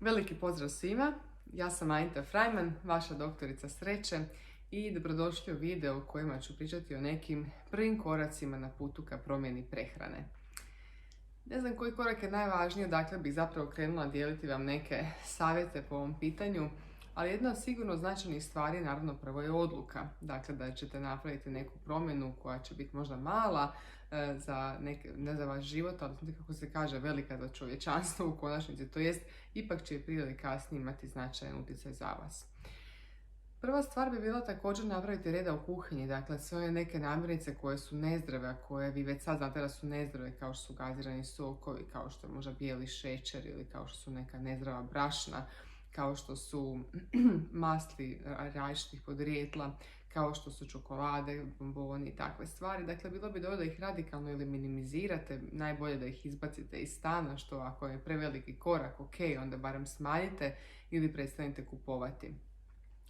Veliki pozdrav svima, ja sam Anita Frajman, vaša doktorica sreće i dobrodošli u video u kojima ću pričati o nekim prvim koracima na putu ka promjeni prehrane. Ne znam koji korak je najvažniji, dakle bih zapravo krenula dijeliti vam neke savjete po ovom pitanju, ali jedna od sigurno značajnih stvari naravno prvo je odluka, dakle da ćete napraviti neku promjenu koja će biti možda mala ne za vaš život, ali kako se kaže velika za čovječanstvo u konačnici, to jest ipak će prije ili kasnije imati značajan utjecaj za vas. Prva stvar bi bila također napraviti reda u kuhinji, dakle sve one neke namirnice koje su nezdrave, a koje vi već sad znate da su nezdrave, kao što su gazirani sokovi, kao što je možda bijeli šećer ili kao što su neka nezdrava brašna, kao što su masli različitih podrijetla, kao što su čokolade, bomboni i takve stvari. Dakle, bilo bi dobro da ih radikalno ili minimizirate, najbolje da ih izbacite iz stana, što ako je preveliki korak, ok, onda barem smanjite ili prestanite kupovati.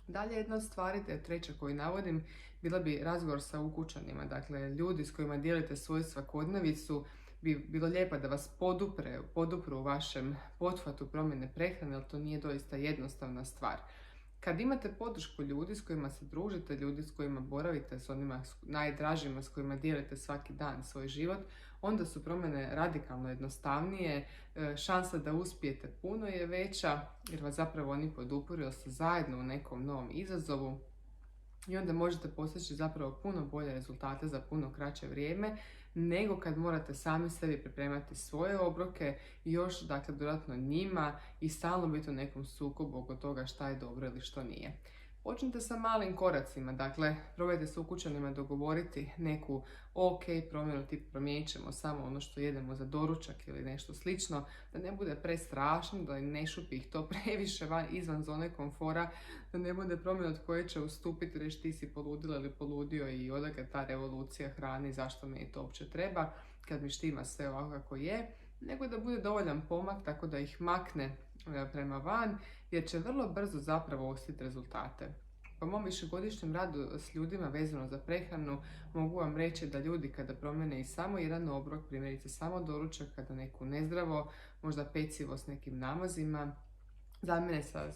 Dalje, jedna od stvari, treća koju navodim, bila bi razgovor sa ukućanima, dakle ljudi s kojima dijelite svoju svakodnevicu, bi bilo lijepo da vas podupru u vašem pothvatu promjene prehrane, ali to nije doista jednostavna stvar. Kad imate podršku ljudi s kojima se družite, ljudi s kojima boravite, s onima najdražima s kojima dijelite svaki dan svoj život, onda su promjene radikalno jednostavnije, šansa da uspijete puno je veća jer vas zapravo oni podupiru jer ste zajedno u nekom novom izazovu i onda možete postići zapravo puno bolje rezultate za puno kraće vrijeme nego kad morate sami sebi pripremati svoje obroke i još dakle dodatno njima i stalno biti u nekom sukobu oko toga šta je dobro ili što nije. Počnite sa malim koracima, dakle probajte s ukućanima dogovoriti neku ok promjenu, tip promijenit ćemo samo ono što jedemo za doručak ili nešto slično, da ne bude prestrašno, da ne šupi ih to previše izvan zone komfora, da ne bude promjena od koje će ustupiti, reći ti si poludila ili poludio i odakle ta revolucija hrane, zašto mi to uopće treba, kad mi štima sve ovako kako je, nego da bude dovoljan pomak tako da ih makne prema van, jer će vrlo brzo zapravo osjetiti rezultate. Po mom višegodišnjem radu s ljudima vezano za prehranu mogu vam reći da ljudi kada promijene i samo jedan obrok, primjerice samo doručak, kada neku nezdravo, možda pecivo s nekim namazima, zamijene sa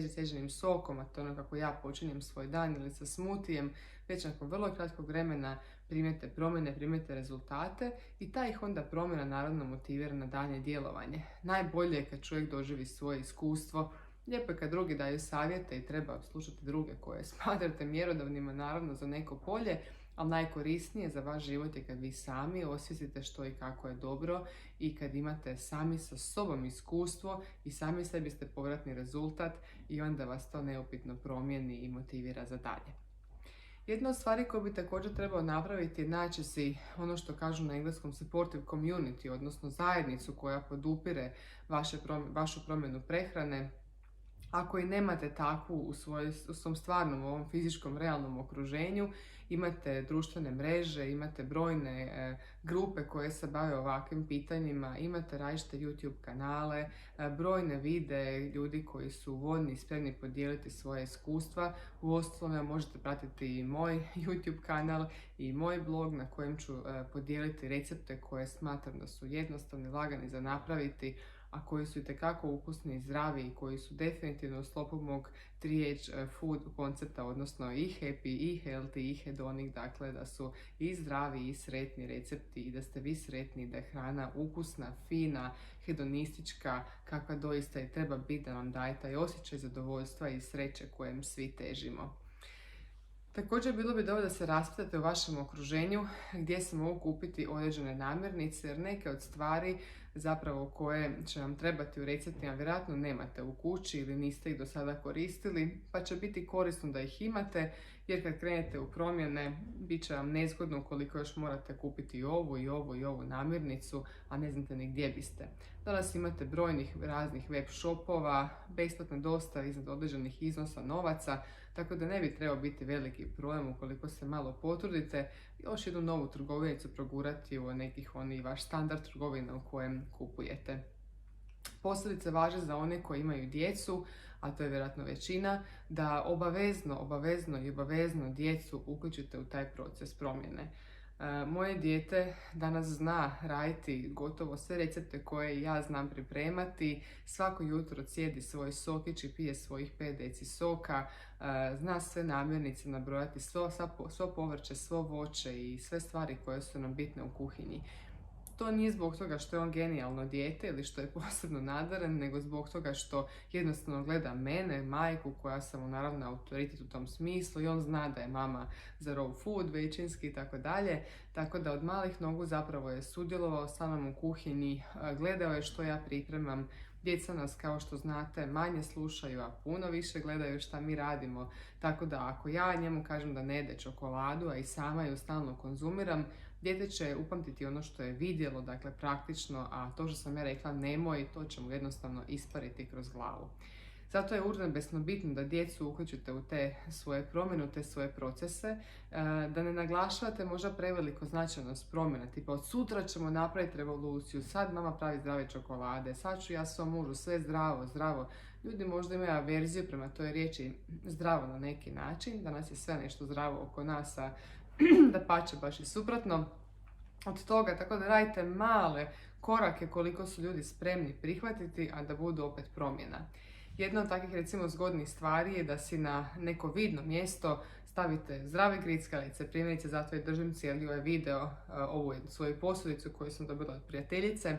sjeđenim sokom, a to je ono kako ja počinjem svoj dan, ili sa smutijem, već nakon vrlo kratkog vremena primijete promjene, primijete rezultate i ta ih onda promjena naravno motivira na daljnje djelovanje. Najbolje je kad čovjek doživi svoje iskustvo, lijepo je kad drugi daju savjete i treba slušati druge koje smatrate mjerodavnima naravno za neko polje, ali najkorisnije za vaš život je kad vi sami osvijestite što i kako je dobro i kad imate sami sa sobom iskustvo i sami sebi ste povratni rezultat i onda vas to neupitno promijeni i motivira za dalje. Jedna od stvari koju bi također trebao napraviti je naći si ono što kažu na engleskom supportive community, odnosno zajednicu koja podupire vašu promjenu prehrane. Ako i nemate takvu u svom stvarnom, ovom fizičkom, realnom okruženju, imate društvene mreže, imate brojne grupe koje se bave ovakvim pitanjima, imate različite YouTube kanale, brojne videe ljudi koji su voljni i spremni podijeliti svoje iskustva. Uostalom možete pratiti i moj YouTube kanal i moj blog na kojem ću podijeliti recepte koje smatram da su jednostavni, lagani za napraviti, a koji su itekako ukusni i zdravi i koji su definitivno u sklopu mog 3H food koncepta, odnosno i happy, i healthy, i hedonic, dakle da su i zdravi i sretni recepti i da ste vi sretni, da je hrana ukusna, fina, hedonistička, kakva doista i treba biti da vam daje taj osjećaj zadovoljstva i sreće kojem svi težimo. Također bilo bi dobro da se raspitate u vašem okruženju gdje se mogu kupiti određene namirnice, jer neke od stvari zapravo koje će vam trebati u receptima vjerojatno nemate u kući ili niste ih do sada koristili, pa će biti korisno da ih imate, jer kad krenete u promjene bit će vam nezgodno ukoliko još morate kupiti i ovu namirnicu, a ne znate ni gdje biste. Danas imate brojnih raznih web shopova, besplatne dostave iznad određenih iznosa novaca, tako da ne bi trebao biti veliki problem ukoliko se malo potrudite još jednu novu trgovinicu progurati u nekih vaš standard trgovina u kojem kupujete. Posebice važe za one koji imaju djecu, a to je vjerojatno većina, da obavezno djecu uključite u taj proces promjene. Moje dijete danas zna raditi gotovo sve recepte koje ja znam pripremati. Svako jutro cijedi svoj sokić i pije svojih 5 deci soka. Zna sve namirnice nabrojati, svo povrće, svo voće i sve stvari koje su nam bitne u kuhinji. To nije zbog toga što je on genijalno dijete ili što je posebno nadaren, nego zbog toga što jednostavno gleda mene, majku, koja sam mu naravno autoritet u tom smislu, i on zna da je mama za raw food, većinski i tako dalje. Tako da od malih nogu zapravo je sudjelovao sa mnom u kuhinji, gledao je što ja pripremam. Djeca nas, kao što znate, manje slušaju, a puno više gledaju šta mi radimo. Tako da ako ja njemu kažem da ne jede čokoladu, a i sama ju stalno konzumiram, dijete će upamtiti ono što je vidjelo, dakle praktično, a to što sam ja rekla nemoj, to će mu jednostavno ispariti kroz glavu. Zato je urnebesno bitno da djecu uključite u te svoje promjene, u te svoje procese, da ne naglašavate možda preveliko značajnost promjena, tipa od sutra ćemo napraviti revoluciju, sad mama pravi zdrave čokolade, sad ću ja svom mužu, sve zdravo, zdravo. Ljudi možda imaju averziju prema toj riječi zdravo na neki način, danas je sve nešto zdravo oko nas, a dapače baš i suprotno od toga, tako da radite male korake koliko su ljudi spremni prihvatiti, a da budu opet promjena. Jedna od takvih recimo zgodnih stvari je da si na neko vidno mjesto stavite zdrave grickalice, primjerice zato i držim cijeli ovaj video, ovu svoju posudicu koju sam dobila od prijateljice,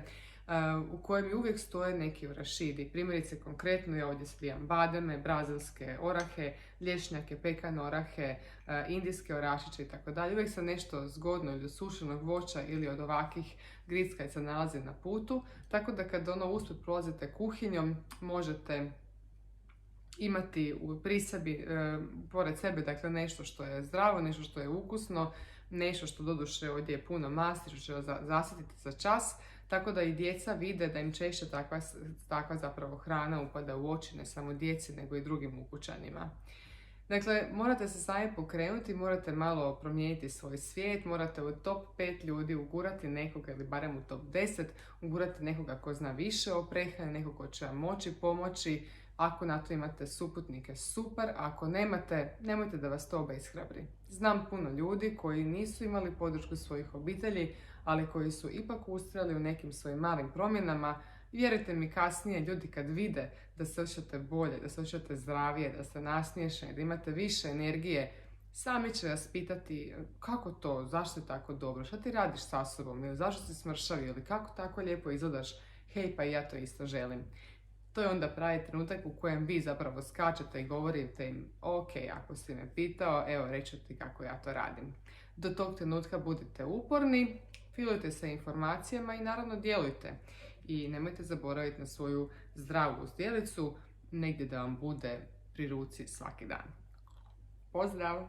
u kojem mi uvijek stoje neki orašidi. Primjerice konkretno ja ovdje slijam bademe, brazilske orahe, lješnjake, pekane orahe, indijske orašiće i tako dalje. Uvijek sam nešto zgodno ili od sušenog voća ili od ovakvih grickalica nalazi na putu, tako da kad usput prolazite kuhinjom možete imati pri sebi, pored sebe, dakle nešto što je zdravo, nešto što je ukusno, nešto što doduše ovdje je puno masti, što će zasjetiti za čas, tako da i djeca vide da im češće takva zapravo hrana upada u oči, ne samo djeci nego i drugim ukućanima. Dakle, morate se sami pokrenuti, morate malo promijeniti svoj svijet, morate u top 5 ljudi ugurati nekoga ili barem u top 10 ugurati nekoga ko zna više o prehrani, nekoga ko će vam moći pomoći. Ako na to imate suputnike, super. Ako nemate, nemojte da vas to obeshrabri. Znam puno ljudi koji nisu imali podršku svojih obitelji, ali koji su ipak ustrajali u nekim svojim malim promjenama. Vjerujte mi, kasnije ljudi kad vide da se osjećate bolje, da se osjećate zdravije, da ste nasmiješeni, da imate više energije, sami će vas pitati kako to, zašto je tako dobro, šta ti radiš sa sobom, ili zašto si smršav, ili kako tako lijepo izgledaš, hej pa i ja to isto želim. To je onda pravi trenutak u kojem vi zapravo skačete i govorite im ok, ako si me pitao, evo reću ti kako ja to radim. Do tog trenutka budite uporni, filujte se informacijama i naravno djelujte. I nemojte zaboraviti na svoju zdravu zdjelicu, negdje da vam bude pri ruci svaki dan. Pozdrav!